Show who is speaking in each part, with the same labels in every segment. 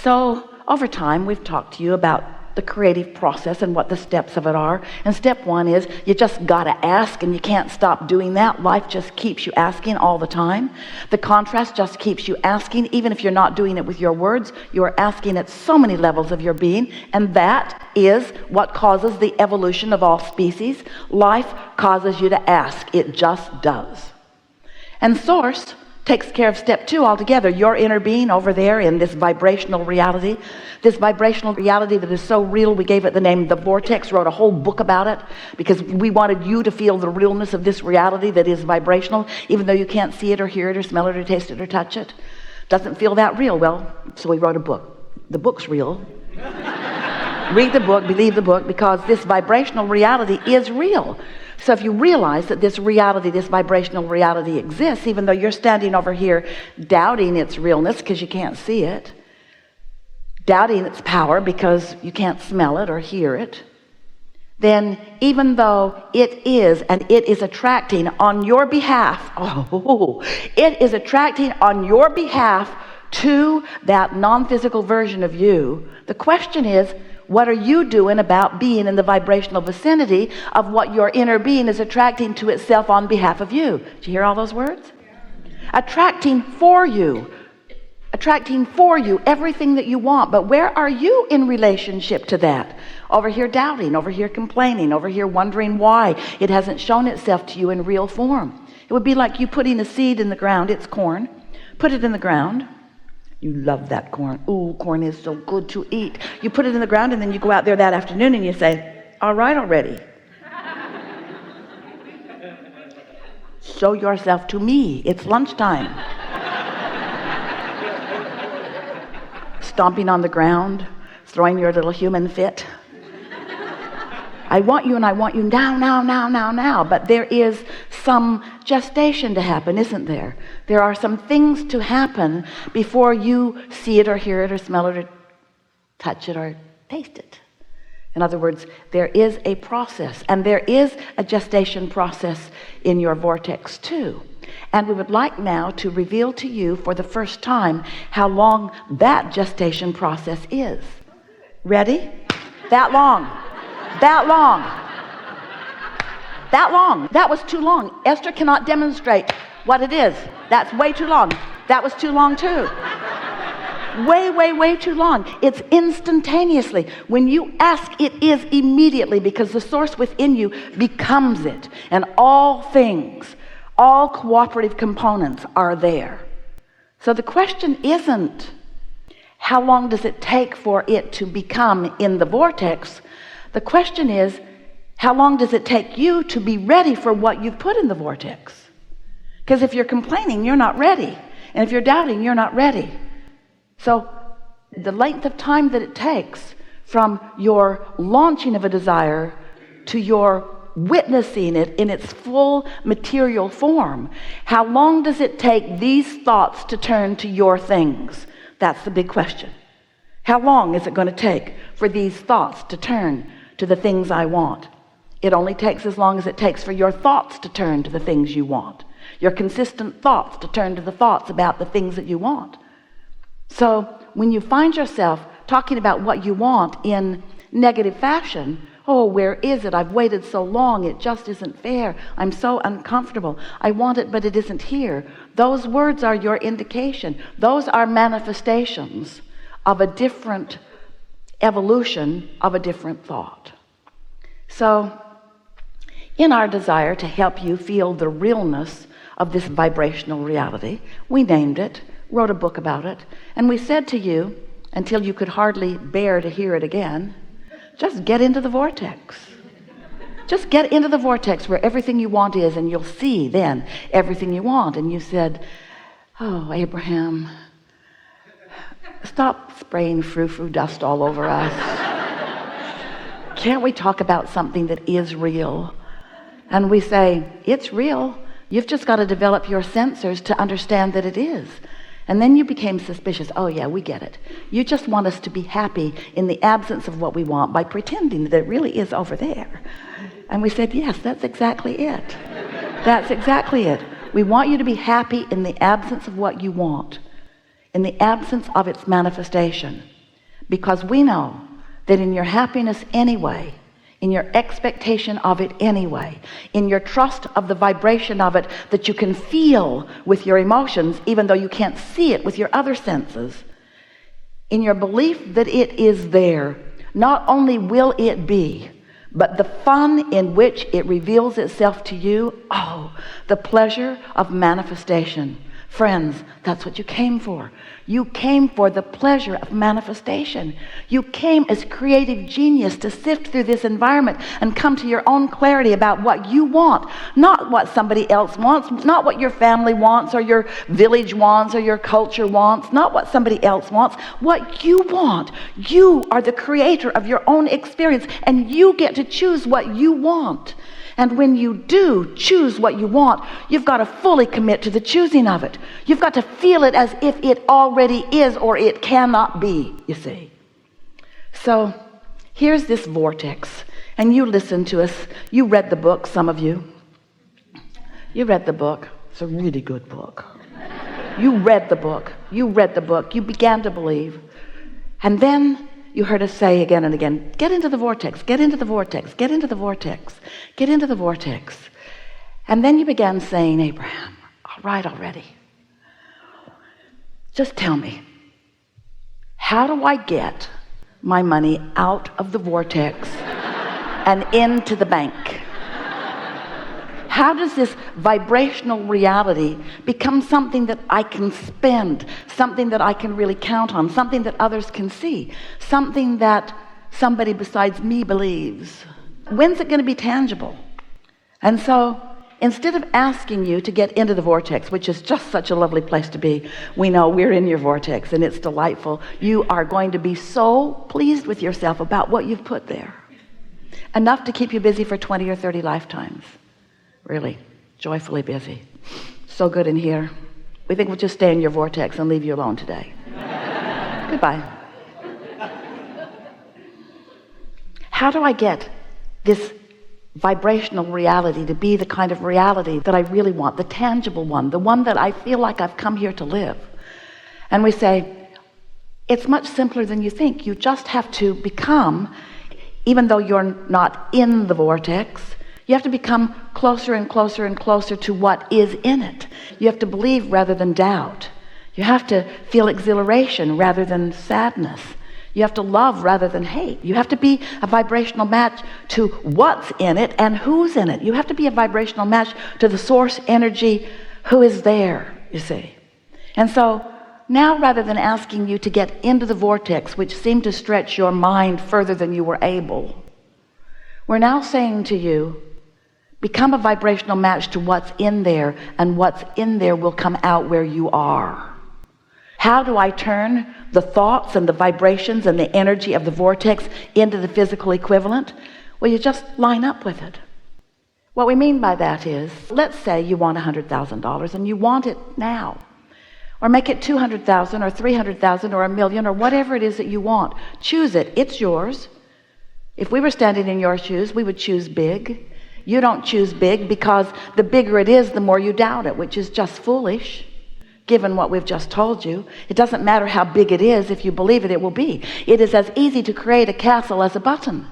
Speaker 1: So over time, we've talked to you about the creative process and what the steps of it are. And step one is you just got to ask, and you can't stop doing that. Life just keeps you asking all the time. The contrast just keeps you asking. Even if you're not doing it with your words, you are asking at so many levels of your being, and that is what causes the evolution of all species. Life causes you to ask. It just does. And Source takes care of step two altogether. Your inner being over there in this vibrational reality, that is so real, we gave it the name The Vortex, wrote a whole book about it because we wanted you to feel the realness of this reality that is vibrational, even though you can't see it or hear it or smell it or taste it or touch it. Doesn't feel that real. Well, so we wrote a book. The book's real. Read the book, believe the book, because this vibrational reality is real. So if you realize that this reality, this vibrational reality exists, even though you're standing over here doubting its realness because you can't see it, doubting its power because you can't smell it or hear it, then even though it is, and it is attracting on your behalf, it is attracting on your behalf to that non-physical version of you. The question is, what are you doing about being in the vibrational vicinity of what your inner being is attracting to itself on behalf of you? Did you hear all those words? Attracting for you everything that you want. But where are you in relationship to that? Over here doubting, over here complaining, over here wondering why it hasn't shown itself to you in real form. It would be like you putting a seed in the ground. It's corn. Put it in the ground. You love that corn. Ooh, corn is so good to eat. You put it in the ground, and then you go out there that afternoon and you say, all right already. Show yourself to me. It's lunchtime. Stomping on the ground, throwing your little human fit. I want you, and I want you now. But there is some gestation to happen, isn't there? There are some things to happen before you see it or hear it or smell it or touch it or taste it. In other words, there is a process, and there is a gestation process in your vortex too. And we would like now to reveal to you for the first time how long that gestation process is. Ready? That long. That was too long. Esther cannot demonstrate what it is. That's way too long. That was too long too. Way too long. It's instantaneously. When you ask, it is immediately, because the source within you becomes it. And all things, all cooperative components are there. So the question isn't how long does it take for it to become in the vortex. The question is, how long does it take you to be ready for what you've put in the vortex? Because if you're complaining, you're not ready. And if you're doubting, you're not ready. So the length of time that it takes from your launching of a desire to your witnessing it in its full material form, how long does it take these thoughts to turn to your things? That's the big question. How long is it going to take for these thoughts to turn to the things I want? It only takes as long as it takes for your thoughts to turn to the things you want. Your consistent thoughts to turn to the thoughts about the things that you want. So when you find yourself talking about what you want in negative fashion, oh, where is it? I've waited so long. It just isn't fair. I'm so uncomfortable. I want it, but it isn't here. Those words are your indication. Those are manifestations of a different evolution of a different thought. So in our desire to help you feel the realness of this vibrational reality, we named it, wrote a book about it, and we said to you, until you could hardly bear to hear it again, just get into the vortex. Just get into the vortex where everything you want is, and you'll see then everything you want. And you said, oh, Abraham, stop spraying frou-frou dust all over us. Can't we talk about something that is real? And we say, it's real. You've just got to develop your sensors to understand that it is. And then you became suspicious. Oh yeah, we get it. You just want us to be happy in the absence of what we want by pretending that it really is over there. And we said, yes, that's exactly it. That's exactly it. We want you to be happy in the absence of what you want, in the absence of its manifestation. because we know that in your happiness anyway, in your expectation of it anyway, in your trust of the vibration of it that you can feel with your emotions, even though you can't see it with your other senses, in your belief that it is there, not only will it be, but the fun in which it reveals itself to you, oh, the pleasure of manifestation. Friends, that's what you came for. You came for the pleasure of manifestation. You came as creative genius to sift through this environment and come to your own clarity about what you want, not what somebody else wants, not what your family wants or your village wants or your culture wants, not what somebody else wants, what you want. You are the creator of your own experience, and you get to choose what you want. And when you do choose what you want, you've got to fully commit to the choosing of it. You've got to feel it as if it already is, or it cannot be, you see. So here's this vortex, and you listen to us. You read the book, some of you. You read the book. It's a really good book. You read the book. You read the book. You began to believe. And then you heard us say again and again, get into the vortex, get into the vortex, get into the vortex, get into the vortex. And then you began saying, Abraham, all right already. Just tell me, how do I get my money out of the vortex and into the bank? How does this vibrational reality become something that I can spend, something that I can really count on, something that others can see, something that somebody besides me believes? When's it going to be tangible? And so instead of asking you to get into the vortex, which is just such a lovely place to be, we know we're in your vortex and it's delightful. You are going to be so pleased with yourself about what you've put there. Enough to keep you busy for 20 or 30 lifetimes. Really, joyfully busy. So good in here. We think we'll just stay in your vortex and leave you alone today. Goodbye. How do I get this vibrational reality to be the kind of reality that I really want, the tangible one, the one that I feel like I've come here to live? And we say, it's much simpler than you think. You just have to become, even though you're not in the vortex, you have to become closer and closer and closer to what is in it. You have to believe rather than doubt. You have to feel exhilaration rather than sadness. You have to love rather than hate. You have to be a vibrational match to what's in it and who's in it. You have to be a vibrational match to the source energy who is there, you see. And so now, rather than asking you to get into the vortex, which seemed to stretch your mind further than you were able, we're now saying to you, become a vibrational match to what's in there, and what's in there will come out where you are. How do I turn the thoughts and the vibrations and the energy of the vortex into the physical equivalent? Well, you just line up with it. What we mean by that is, let's say you want $100,000 and you want it now. Or make it 200,000 or 300,000 or 1,000,000 or whatever it is that you want. Choose it. It's yours. If we were standing in your shoes, we would choose big. You don't choose big because the bigger it is, the more you doubt it, which is just foolish, given what we've just told you. It doesn't matter how big it is. If you believe it, it will be. It is as easy to create a castle as a button.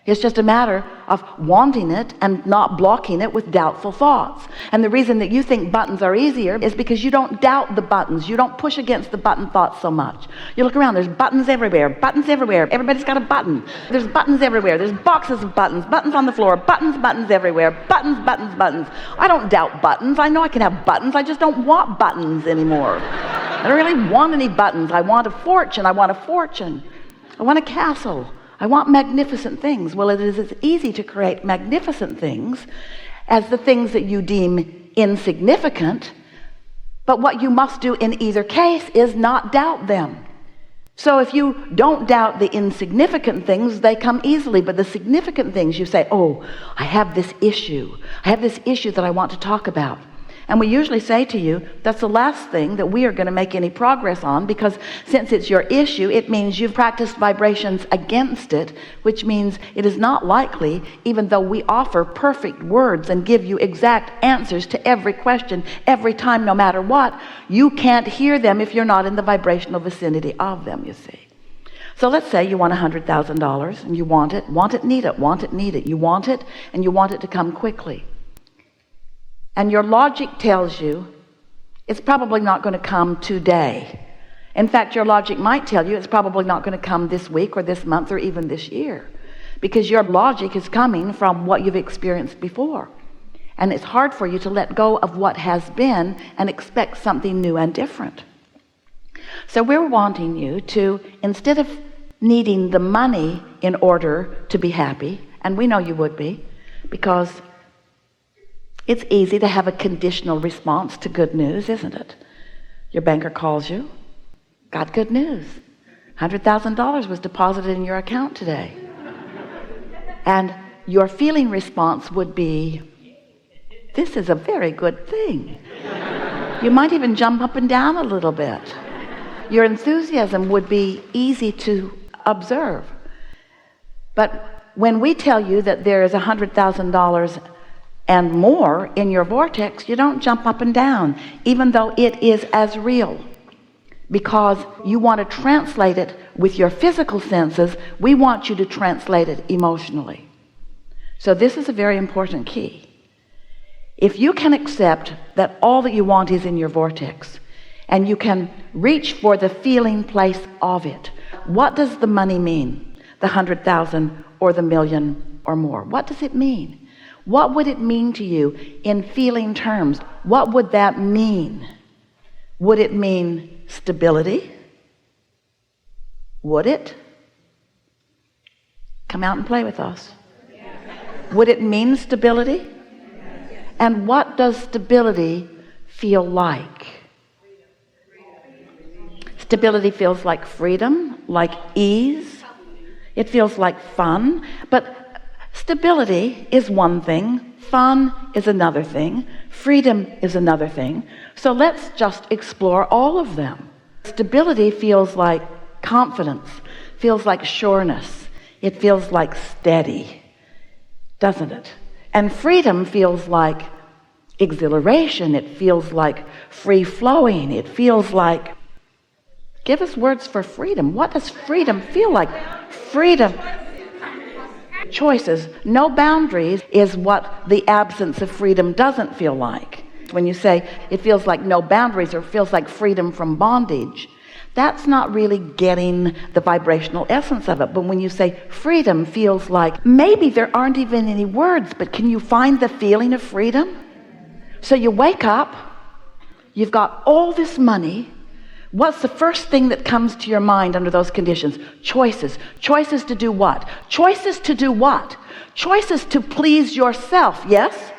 Speaker 1: It's just a matter of wanting it and not blocking it with doubtful thoughts. And the reason that you think buttons are easier is because you don't doubt the buttons. You don't push against the button thoughts so much. You look around, there's buttons everywhere, buttons everywhere. Everybody's got a button. There's buttons everywhere. There's boxes of buttons, buttons on the floor, buttons, buttons everywhere, buttons, buttons, buttons. I don't doubt buttons. I know I can have buttons. I just don't want buttons anymore. I don't really want any buttons. I want a fortune. I want a fortune. I want a castle. I want magnificent things. Well, it is as easy to create magnificent things as the things that you deem insignificant, but what you must do in either case is not doubt them. So if you don't doubt the insignificant things, they come easily, but the significant things you say, oh, I have this issue. I have this issue that I want to talk about. And we usually say to you, that's the last thing that we are going to make any progress on, because since it's your issue, it means you've practiced vibrations against it, which means it is not likely, even though we offer perfect words and give you exact answers to every question, every time, no matter what, you can't hear them if you're not in the vibrational vicinity of them, you see. So let's say you want $100,000 and you want it, need it. You want it and you want it to come quickly. And your logic tells you it's probably not going to come today. In fact, your logic might tell you it's probably not going to come this week or this month or even this year, because your logic is coming from what you've experienced before. And it's hard for you to let go of what has been and expect something new and different. So we're wanting you to, instead of needing the money in order to be happy, and we know you would be, because it's easy to have a conditional response to good news, isn't it? Your banker calls you, got good news. $100,000 was deposited in your account today. And your feeling response would be, this is a very good thing. You might even jump up and down a little bit. Your enthusiasm would be easy to observe. But when we tell you that there is $100,000 and more in your vortex, you don't jump up and down, even though it is as real. Because you want to translate it with your physical senses, we want you to translate it emotionally. So this is a very important key. If you can accept that all that you want is in your vortex, and you can reach for the feeling place of it, what does the money mean? The 100,000 or the million or more? What does it mean? What would it mean to you in feeling terms? What would that mean? Would it mean stability? Would it? Come out and play with us. Would it mean stability? And what does stability feel like? Stability feels like freedom, like ease. It feels like fun. But stability is one thing. Fun is another thing. Freedom is another thing. So let's just explore all of them. Stability feels like confidence, feels like sureness. It feels like steady, doesn't it? And freedom feels like exhilaration. It feels like free-flowing. It feels like, give us words for freedom. What does freedom feel like? Freedom. Choices. No boundaries is what the absence of freedom doesn't feel like. When you say it feels like no boundaries or feels like freedom from bondage, that's not really getting the vibrational essence of it. But when you say freedom feels like, maybe there aren't even any words, but can you find the feeling of freedom? So you wake up, you've got all this money. What's the first thing that comes to your mind under those conditions? Choices. Choices to do what? Choices to do what? Choices to please yourself, yes?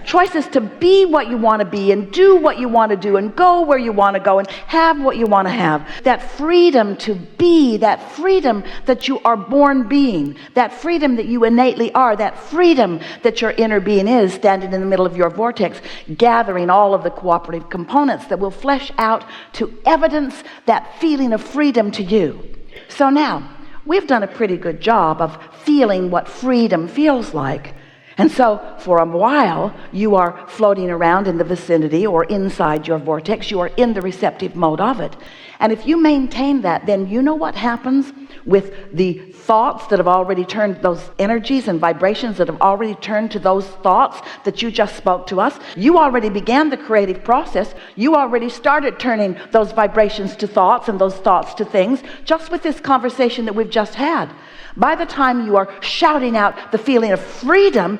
Speaker 1: Choices to be what you want to be and do what you want to do and go where you want to go and have what you want to have. That freedom to be, that freedom that you are born being, that freedom that you innately are, that freedom that your inner being is standing in the middle of your vortex, gathering all of the cooperative components that will flesh out to evidence that feeling of freedom to you. So now, we've done a pretty good job of feeling what freedom feels like. And so for a while, you are floating around in the vicinity or inside your vortex. You are in the receptive mode of it. And if you maintain that, then you know what happens with the thoughts that have already turned, those energies and vibrations that have already turned to those thoughts that you just spoke to us. You already began the creative process. You already started turning those vibrations to thoughts and those thoughts to things just with this conversation that we've just had. By the time you are shouting out the feeling of freedom,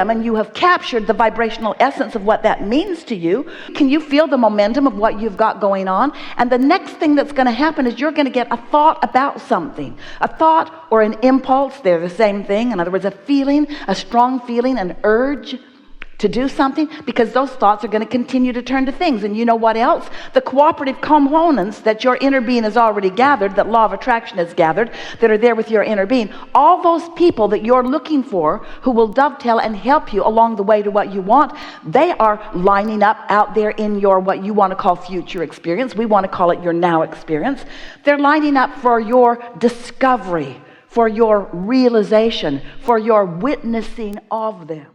Speaker 1: and you have captured the vibrational essence of what that means to you, can you feel the momentum of what you've got going on? And the next thing that's going to happen is you're going to get a thought about something. A thought or an impulse, they're the same thing. In other words, a feeling, a strong feeling, an urge to do something, because those thoughts are going to continue to turn to things. And you know what else? The cooperative components that your inner being has already gathered, that law of attraction has gathered, that are there with your inner being, all those people that you're looking for who will dovetail and help you along the way to what you want, they are lining up out there in your what you want to call future experience. We want to call it your now experience. They're lining up for your discovery, for your realization, for your witnessing of them.